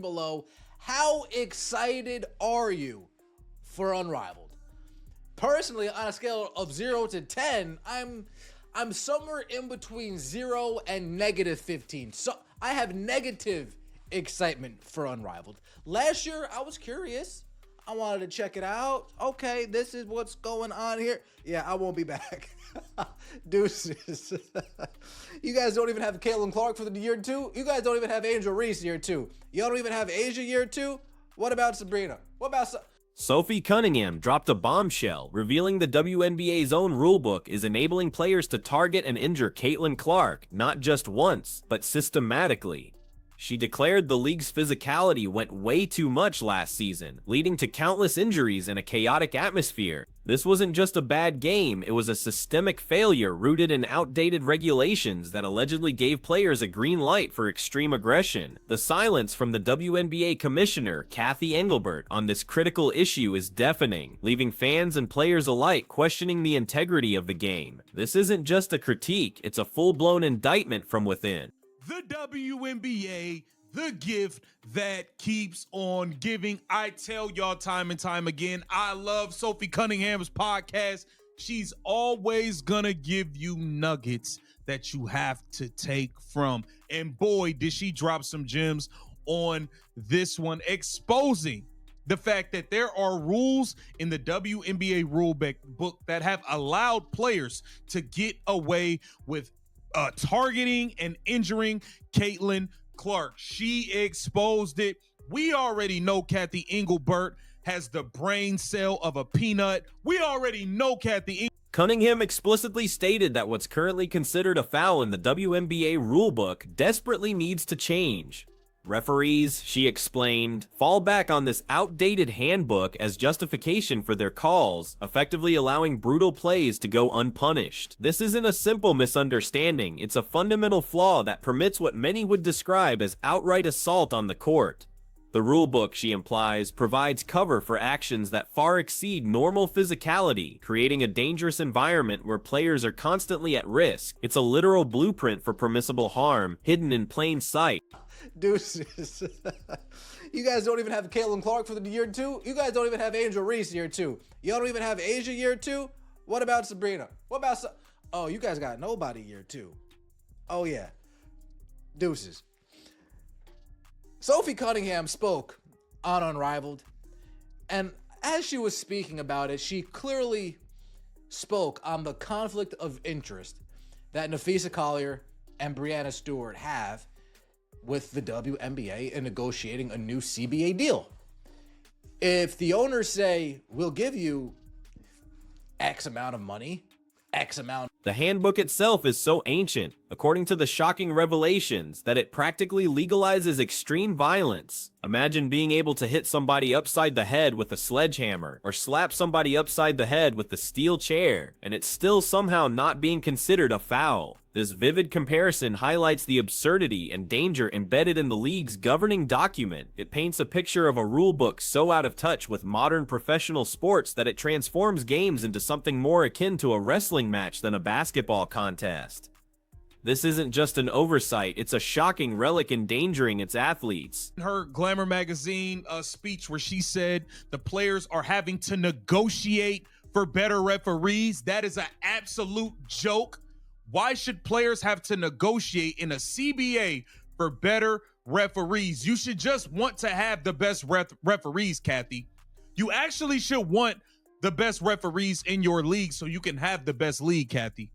below, how excited are you for Unrivaled? Personally, on a scale of 0 to 10, I'm somewhere in between 0 and -15. So I have negative excitement for Unrivaled. Last year, I was curious. I wanted to check it out. Okay, this is what's going on here. Yeah, I won't be back. Deuces. You guys don't even have Caitlin Clark for the year 2. You guys don't even have Angel Reese year 2. Y'all don't even have Asia year 2. What about Sabrina? What about Sophie Cunningham dropped a bombshell, revealing the WNBA's own rulebook is enabling players to target and injure Caitlin Clark, not just once, but systematically. She declared the league's physicality went way too much last season, leading to countless injuries and a chaotic atmosphere. This wasn't just a bad game, it was a systemic failure rooted in outdated regulations that allegedly gave players a green light for extreme aggression. The silence from the WNBA commissioner, Cathy Engelbert, on this critical issue is deafening, leaving fans and players alike questioning the integrity of the game. This isn't just a critique, it's a full-blown indictment from within. The WNBA, the gift that keeps on giving. I tell y'all time and time again, I love Sophie Cunningham's podcast. She's always gonna give you nuggets that you have to take from. And boy, did she drop some gems on this one, exposing the fact that there are rules in the WNBA rule book that have allowed players to get away with targeting and injuring Caitlin Clark. She exposed it. We already know Cathy Engelbert has the brain cell of a peanut. We already know Cunningham explicitly stated that what's currently considered a foul in the WNBA rulebook desperately needs to change. Referees, she explained, fall back on this outdated handbook as justification for their calls, effectively allowing brutal plays to go unpunished. This isn't a simple misunderstanding, it's a fundamental flaw that permits what many would describe as outright assault on the court. The rulebook, she implies, provides cover for actions that far exceed normal physicality, creating a dangerous environment where players are constantly at risk. It's a literal blueprint for permissible harm, hidden in plain sight. Deuces. You guys don't even have Caitlin Clark for the year 2. You guys don't even have Angel Reese year 2. Y'all don't even have Asia year 2. What about Sabrina? What about Oh, you guys got nobody year 2. Oh yeah. Deuces. Sophie Cunningham spoke on Unrivaled, and as she was speaking about it, she clearly spoke on the conflict of interest that Napheesa Collier and Breanna Stewart have with the WNBA in negotiating a new CBA deal. If the owners say, we'll give you X amount of money, X amount. The handbook itself is so ancient, according to the shocking revelations, that it practically legalizes extreme violence. Imagine being able to hit somebody upside the head with a sledgehammer, or slap somebody upside the head with a steel chair, and it's still somehow not being considered a foul. This vivid comparison highlights the absurdity and danger embedded in the league's governing document. It paints a picture of a rulebook so out of touch with modern professional sports that it transforms games into something more akin to a wrestling match than a basketball contest. This isn't just an oversight, it's a shocking relic endangering its athletes. Her Glamour magazine speech where she said the players are having to negotiate for better referees, that is an absolute joke. Why should players have to negotiate in a CBA for better referees? You should just want to have the best referees, Cathy. You actually should want the best referees in your league so you can have the best league, Cathy.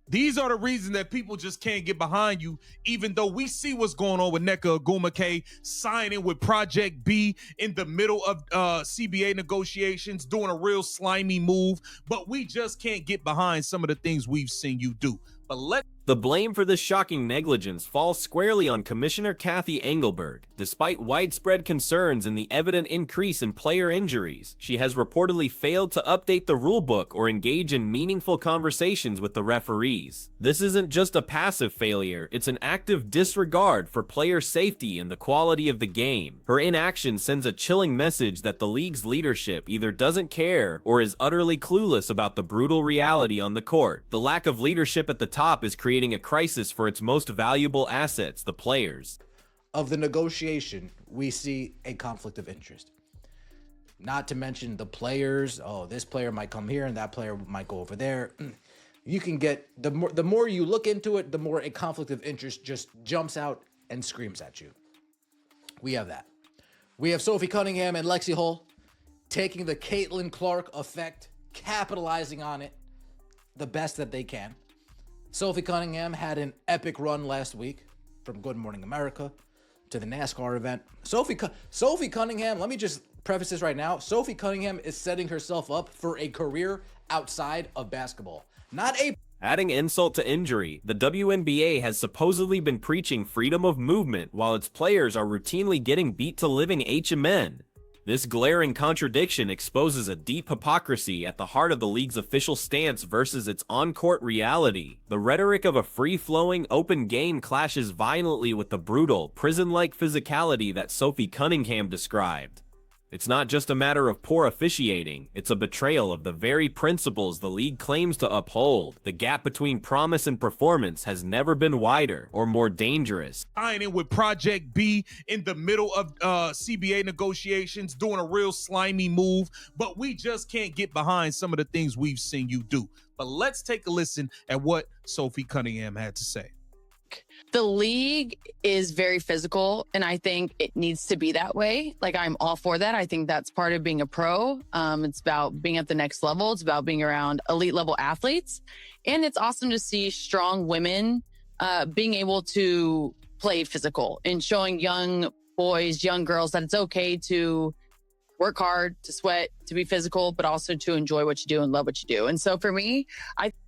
These are the reasons that people just can't get behind you, even though we see what's going on with Nneka Ogwumike signing with Project B in the middle of CBA negotiations, doing a real slimy move, but we just can't get behind some of the things we've seen you do. But the blame for this shocking negligence falls squarely on Commissioner Cathy Engelbert. Despite widespread concerns and the evident increase in player injuries, she has reportedly failed to update the rulebook or engage in meaningful conversations with the referees. This isn't just a passive failure, it's an active disregard for player safety and the quality of the game. Her inaction sends a chilling message that the league's leadership either doesn't care or is utterly clueless about the brutal reality on the court. The lack of leadership at the top is creating a crisis for its most valuable assets, the players. of the negotiation, we see a conflict of interest. Not to mention the players. Oh, this player might come here and that player might go over there. You can get, the more you look into it, the more a conflict of interest just jumps out and screams at you. We have that. We have Sophie Cunningham and Lexi Hull taking the Caitlin Clark effect, capitalizing on it the best that they can. Sophie Cunningham had an epic run last week from Good Morning America to the NASCAR event. Sophie Cunningham, let me just preface this right now. Sophie Cunningham is setting herself up for a career outside of basketball. Adding insult to injury, the WNBA has supposedly been preaching freedom of movement while its players are routinely getting beat to living HMN. This glaring contradiction exposes a deep hypocrisy at the heart of the league's official stance versus its on-court reality. The rhetoric of a free-flowing, open game clashes violently with the brutal, prison-like physicality that Sophie Cunningham described. It's not just a matter of poor officiating, it's a betrayal of the very principles the league claims to uphold. The gap between promise and performance has never been wider or more dangerous. Tying in with Project B in the middle of CBA negotiations, doing a real slimy move, but we just can't get behind some of the things we've seen you do. But let's take a listen at what Sophie Cunningham had to say. The league is very physical, and I think it needs to be that way. Like, I'm all for that. I think that's part of being a pro. It's about being at the next level. It's about being around elite level athletes. And it's awesome to see strong women being able to play physical and showing young boys, young girls that it's okay to work hard, to sweat, to be physical, but also to enjoy what you do and love what you do. And so for me,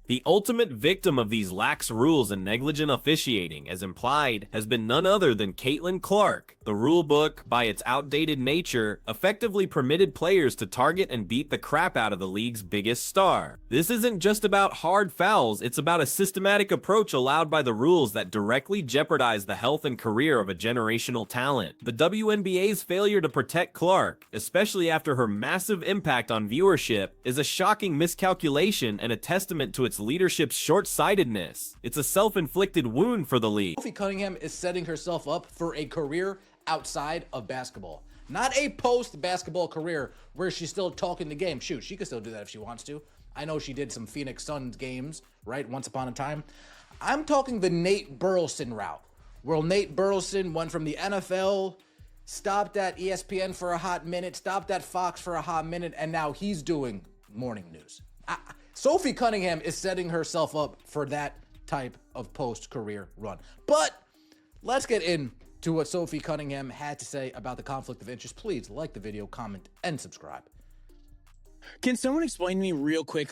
The ultimate victim of these lax rules and negligent officiating, as implied, has been none other than Caitlin Clark. The rulebook, by its outdated nature, effectively permitted players to target and beat the crap out of the league's biggest star. This isn't just about hard fouls, it's about a systematic approach allowed by the rules that directly jeopardize the health and career of a generational talent. The WNBA's failure to protect Clark, especially after her massive impact on viewership, is a shocking miscalculation and a testament to its leadership's short-sightedness. It's a self-inflicted wound for the league. Sophie Cunningham is setting herself up for a career outside of basketball. Not a post-basketball career where she's still talking the game. Shoot, she could still do that if she wants to. I know she did some Phoenix Suns games, right, once upon a time. I'm talking the Nate Burleson route, where Nate Burleson went from the NFL, stopped at ESPN for a hot minute, stopped at Fox for a hot minute, and now he's doing morning news. Sophie Cunningham is setting herself up for that type of post-career run. But let's get into what Sophie Cunningham had to say about the conflict of interest. Please like the video, comment, and subscribe. Can someone explain to me real quick,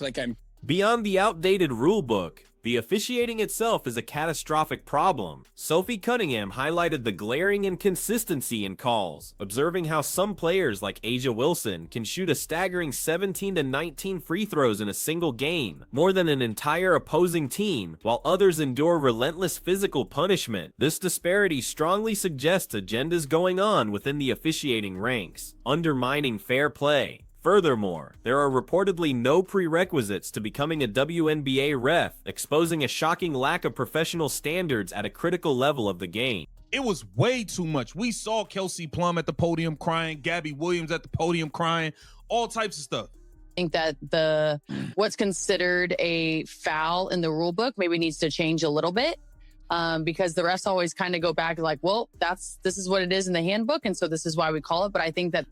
Beyond the outdated rulebook, the officiating itself is a catastrophic problem. Sophie Cunningham highlighted the glaring inconsistency in calls, observing how some players like A'ja Wilson can shoot a staggering 17 to 19 free throws in a single game, more than an entire opposing team, while others endure relentless physical punishment. This disparity strongly suggests agendas going on within the officiating ranks, undermining fair play. Furthermore, there are reportedly no prerequisites to becoming a WNBA ref, exposing a shocking lack of professional standards at a critical level of the game. It was way too much. We saw Kelsey Plum at the podium crying, Gabby Williams at the podium crying, all types of stuff. I think that what's considered a foul in the rule book maybe needs to change a little bit. Because the refs always kind of go back like, well, this is what it is in the handbook, and so this is why we call it. But I think that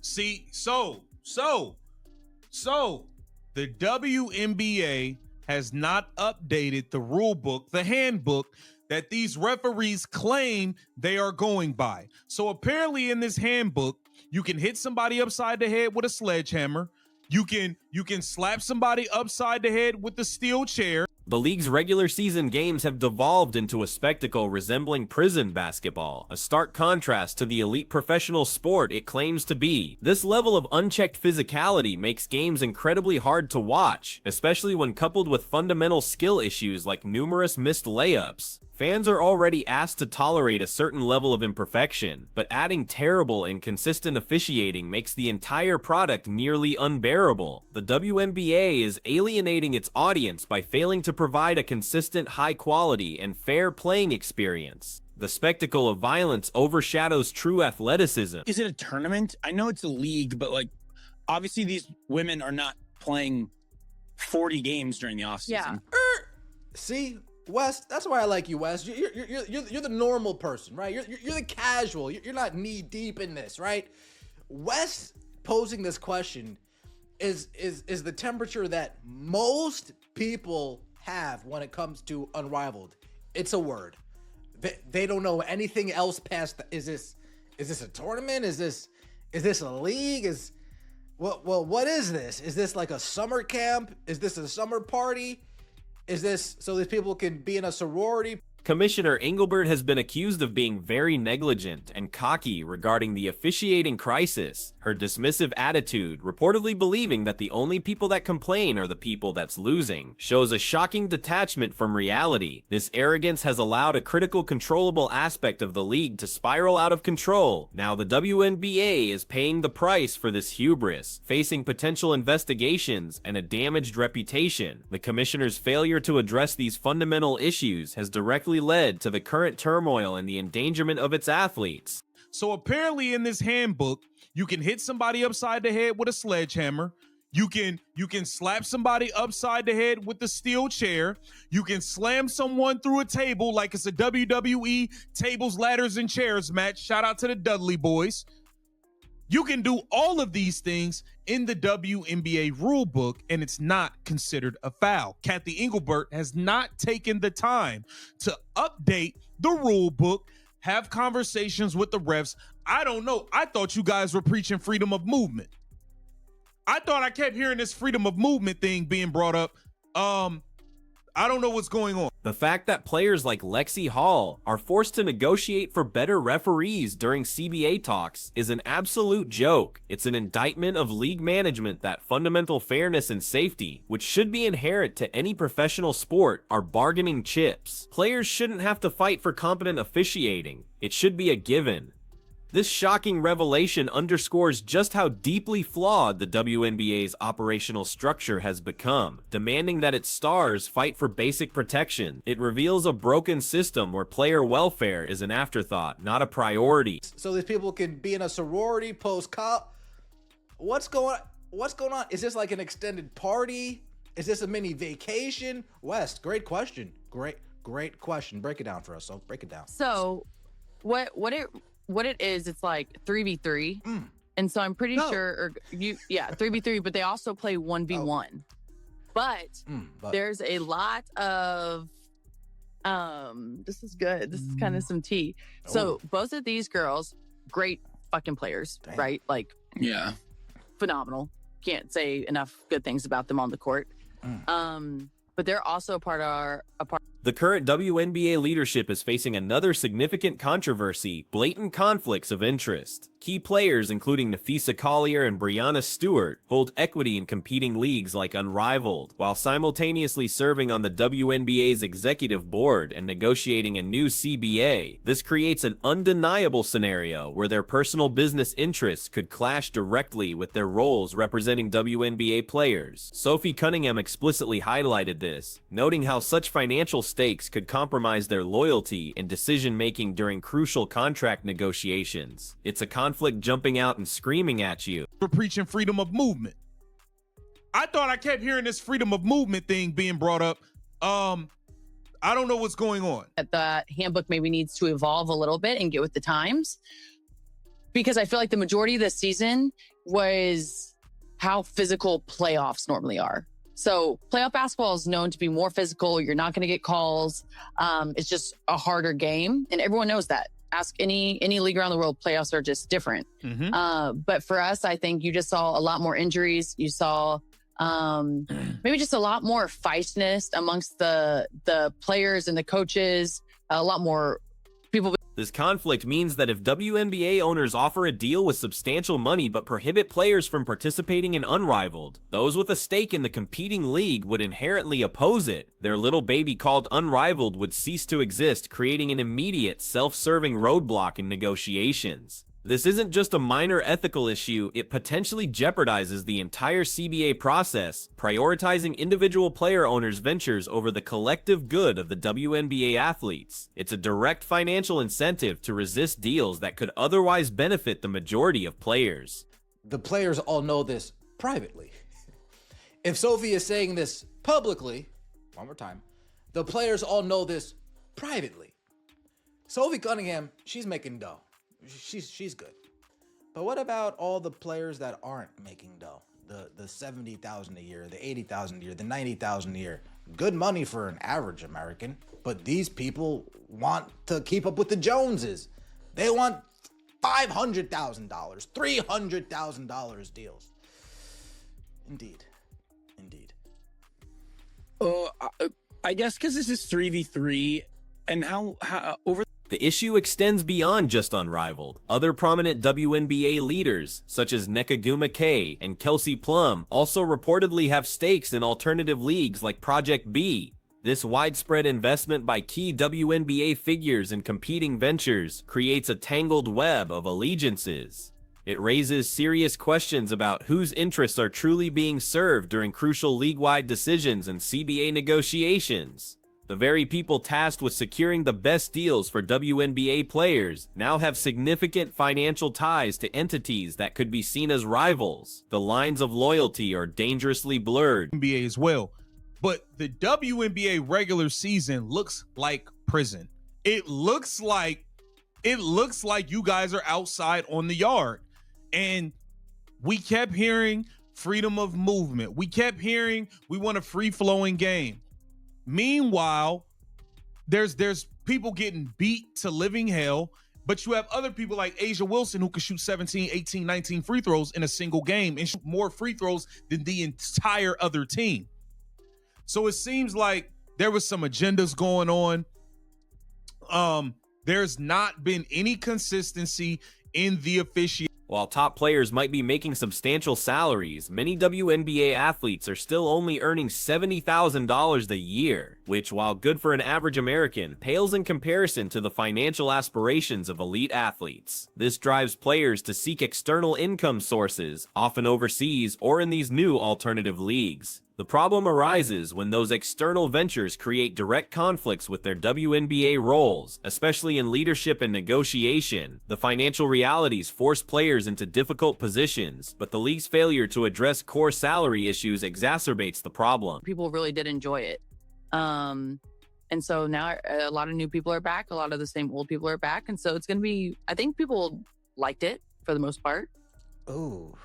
So the WNBA has not updated the rule book, the handbook that these referees claim they are going by. So apparently in this handbook, you can hit somebody upside the head with a sledgehammer. You can slap somebody upside the head with a steel chair. The league's regular season games have devolved into a spectacle resembling prison basketball, a stark contrast to the elite professional sport it claims to be. This level of unchecked physicality makes games incredibly hard to watch, especially when coupled with fundamental skill issues like numerous missed layups. Fans are already asked to tolerate a certain level of imperfection, but adding terrible and inconsistent officiating makes the entire product nearly unbearable. The WNBA is alienating its audience by failing to provide a consistent, high-quality, and fair playing experience. The spectacle of violence overshadows true athleticism. Is it a tournament? I know it's a league, but like, obviously these women are not playing 40 games during the offseason. Yeah. See, Wes, that's why I like you, Wes. You're the normal person, right? You're the casual. You're not knee deep in this, right? Wes posing this question is the temperature that most people have when it comes to Unrivaled. It's a word. They don't know anything else past. Is this a tournament? Is this a league? What is this? Is this like a summer camp? Is this a summer party? Is this so these people can be in a sorority? Commissioner Engelbert has been accused of being very negligent and cocky regarding the officiating crisis. Her dismissive attitude, reportedly believing that the only people that complain are the people that's losing, shows a shocking detachment from reality. This arrogance has allowed a critical controllable aspect of the league to spiral out of control. Now the WNBA is paying the price for this hubris, facing potential investigations and a damaged reputation. The commissioner's failure to address these fundamental issues has directly led to the current turmoil and the endangerment of its athletes. So apparently in this handbook, you can hit somebody upside the head with a sledgehammer. You can slap somebody upside the head with a steel chair. You can slam someone through a table like it's a WWE tables, ladders, and chairs match. Shout out to the Dudley boys. You can do all of these things in the WNBA rulebook, and it's not considered a foul. Kathy Engelbert has not taken the time to update the rulebook, have conversations with the refs. I don't know. I thought you guys were preaching freedom of movement. I thought I kept hearing this freedom of movement thing being brought up. I don't know what's going on. The fact that players like Lexi Hall are forced to negotiate for better referees during CBA talks is an absolute joke. It's an indictment of league management that fundamental fairness and safety, which should be inherent to any professional sport, are bargaining chips. Players shouldn't have to fight for competent officiating. It should be a given. This shocking revelation underscores just how deeply flawed the WNBA's operational structure has become, demanding that its stars fight for basic protection. It reveals a broken system where player welfare is an afterthought, not a priority. So these people can be in a sorority post-college. What's going on? Is this like an extended party? Is this a mini vacation? West, great question. Great question. Break it down for us. So break it down. So what it is, it's like 3v3. And so I'm pretty sure 3v3, but they also play 1v1. But there's a lot of this is good. This is kind of some tea. So both of these girls, great fucking players, right? Like, Yeah. phenomenal. Can't say enough good things about them on the court. But they're also a part. The current WNBA leadership is facing another significant controversy: blatant conflicts of interest. Key players, including Nafisa Collier and Brianna Stewart, hold equity in competing leagues like Unrivaled, while simultaneously serving on the WNBA's executive board and negotiating a new CBA. This creates an undeniable scenario where their personal business interests could clash directly with their roles representing WNBA players. Sophie Cunningham explicitly highlighted this, noting how such financial stakes could compromise their loyalty and decision-making during crucial contract negotiations. It's a conflict jumping out and screaming at you. We're preaching freedom of movement. I thought I kept hearing this freedom of movement thing being brought up. I don't know what's going on. The handbook maybe needs to evolve a little bit and get with the times, because I feel like the majority of this season was how physical playoffs normally are. So playoff basketball is known to be more physical. You're not going to get calls. It's just a harder game, and everyone knows that. Ask any league around the world, playoffs are just different. But for us, I think you just saw a lot more injuries. You saw maybe just a lot more feistiness amongst the players and the coaches, a lot more people. This conflict means that if WNBA owners offer a deal with substantial money but prohibit players from participating in Unrivaled, those with a stake in the competing league would inherently oppose it. Their little baby called Unrivaled would cease to exist, creating an immediate, self-serving roadblock in negotiations. This isn't just a minor ethical issue, it potentially jeopardizes the entire CBA process, prioritizing individual player owners' ventures over the collective good of the WNBA athletes. It's a direct financial incentive to resist deals that could otherwise benefit the majority of players. The players all know this privately. If Sophie is saying this publicly, one more time, the players all know this privately. Sophie Cunningham, she's making dough. She's good. But what about all the players that aren't making dough? The 70,000 a year, the 80,000 a year, the 90,000 a year. Good money for an average American, but these people want to keep up with the Joneses. They want $500,000, $300,000 deals. Indeed. I guess because this is 3v3 and how over. The issue extends beyond just Unrivaled. Other prominent WNBA leaders, such as Nekaguma Kay and Kelsey Plum, also reportedly have stakes in alternative leagues like Project B. This widespread investment by key WNBA figures in competing ventures creates a tangled web of allegiances. It raises serious questions about whose interests are truly being served during crucial league-wide decisions and CBA negotiations. The very people tasked with securing the best deals for WNBA players now have significant financial ties to entities that could be seen as rivals. The lines of loyalty are dangerously blurred. NBA as well. But the WNBA regular season looks like prison. It looks like you guys are outside on the yard. And we kept hearing freedom of movement. We kept hearing we want a free-flowing game. Meanwhile, there's people getting beat to living hell, but you have other people like Asia Wilson who can shoot 17, 18, 19 free throws in a single game and shoot more free throws than the entire other team. So it seems like there was some agendas going on. There's not been any consistency in the officiating. While top players might be making substantial salaries, many WNBA athletes are still only earning $70,000 a year, which, while good for an average American, pales in comparison to the financial aspirations of elite athletes. This drives players to seek external income sources, often overseas or in these new alternative leagues. The problem arises when those external ventures create direct conflicts with their WNBA roles, especially in leadership and negotiation. The financial realities force players into difficult positions, but the league's failure to address core salary issues exacerbates the problem. People really did enjoy it. And so now a lot of new people are back. A lot of the same old people are back. And so it's going to be, I think people liked it for the most part. Ooh.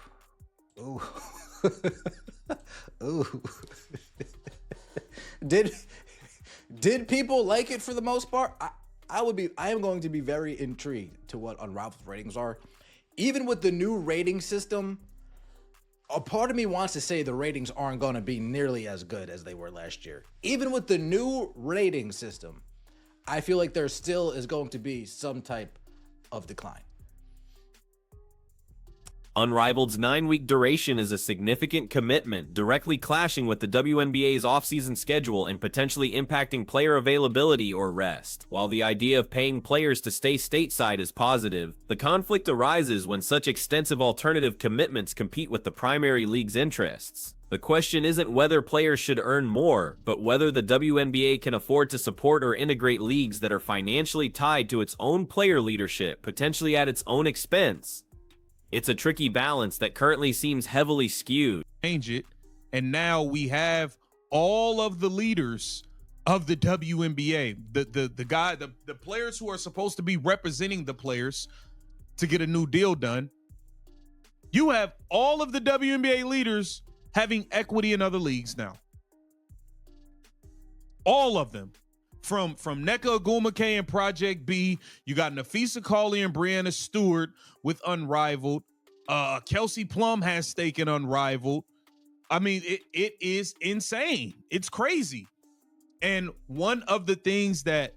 Ooh. Did people like it for the most part? I am going to be very intrigued to what Unrivaled ratings are. Even with the new rating system, a part of me wants to say the ratings aren't going to be nearly as good as they were last year. Even with the new rating system, I feel like there still is going to be some type of decline. Unrivaled's 9-week duration is a significant commitment, directly clashing with the WNBA's offseason schedule and potentially impacting player availability or rest. While the idea of paying players to stay stateside is positive, the conflict arises when such extensive alternative commitments compete with the primary league's interests. The question isn't whether players should earn more, but whether the WNBA can afford to support or integrate leagues that are financially tied to its own player leadership, potentially at its own expense. It's a tricky balance that currently seems heavily skewed. Change it, and now we have all of the leaders of the WNBA, the players who are supposed to be representing the players to get a new deal done. You have all of the WNBA leaders having equity in other leagues now. All of them. From Nneka Ogwumike and Project B, you got Nafisa Cawley and Brianna Stewart with Unrivaled. Kelsey Plum has stake in Unrivaled. I mean, it is insane. It's crazy. And one of the things that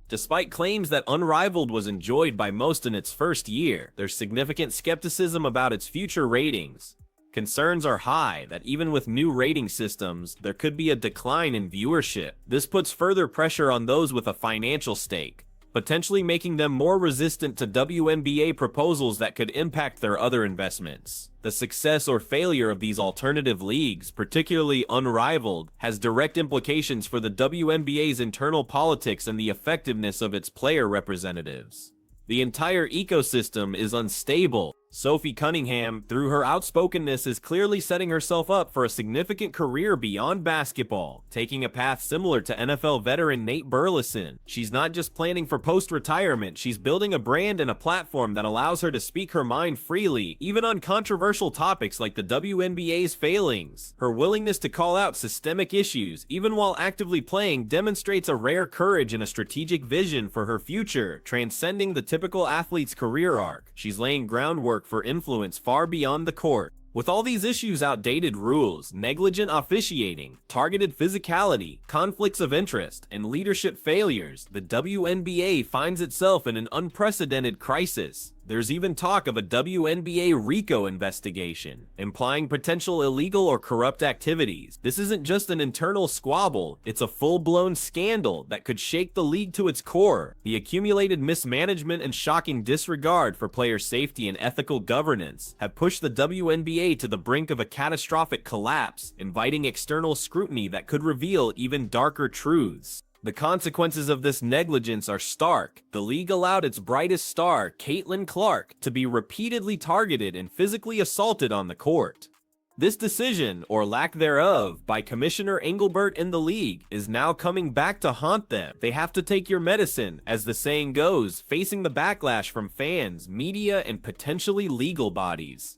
Despite claims that Unrivaled was enjoyed by most in its first year, there's significant skepticism about its future ratings. Concerns are high that even with new rating systems, there could be a decline in viewership. This puts further pressure on those with a financial stake. potentially making them more resistant to WNBA proposals that could impact their other investments. The success or failure of these alternative leagues, particularly Unrivaled, has direct implications for the WNBA's internal politics and the effectiveness of its player representatives. The entire ecosystem is unstable. Sophie Cunningham, through her outspokenness, is clearly setting herself up for a significant career beyond basketball, taking a path similar to NFL veteran Nate Burleson. She's not just planning for post-retirement, she's building a brand and a platform that allows her to speak her mind freely, even on controversial topics like the WNBA's failings. Her willingness to call out systemic issues, even while actively playing, demonstrates a rare courage and a strategic vision for her future, transcending the typical athlete's career arc. She's laying groundwork for influence far beyond the court. With all these issues, outdated rules, negligent officiating, targeted physicality, conflicts of interest, and leadership failures, the WNBA finds itself in an unprecedented crisis. There's even talk of a WNBA RICO investigation, implying potential illegal or corrupt activities. This isn't just an internal squabble, it's a full-blown scandal that could shake the league to its core. The accumulated mismanagement and shocking disregard for player safety and ethical governance have pushed the WNBA to the brink of a catastrophic collapse, inviting external scrutiny that could reveal even darker truths. The consequences of this negligence are stark. The league allowed its brightest star, Caitlin Clark, to be repeatedly targeted and physically assaulted on the court. This decision, or lack thereof, by Commissioner Engelbert and the league is now coming back to haunt them. They have to take your medicine, as the saying goes, facing the backlash from fans, media, and potentially legal bodies.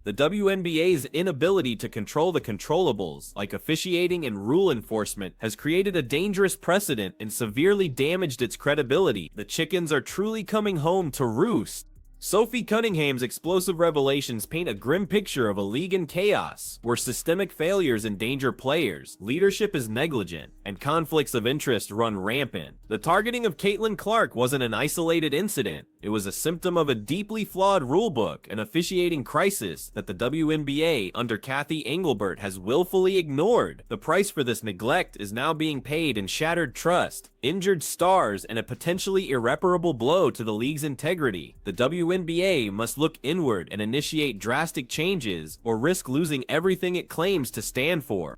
The WNBA's inability to control the controllables, like officiating and rule enforcement, has created a dangerous precedent and severely damaged its credibility. The chickens are truly coming home to roost. Sophie Cunningham's explosive revelations paint a grim picture of a league in chaos, where systemic failures endanger players, leadership is negligent, and conflicts of interest run rampant. The targeting of Caitlin Clark wasn't an isolated incident. It was a symptom of a deeply flawed rulebook, an officiating crisis that the WNBA under Kathy Engelbert has willfully ignored. The price for this neglect is now being paid in shattered trust, injured stars, and a potentially irreparable blow to the league's integrity. The WNBA must look inward and initiate drastic changes, or risk losing everything it claims to stand for.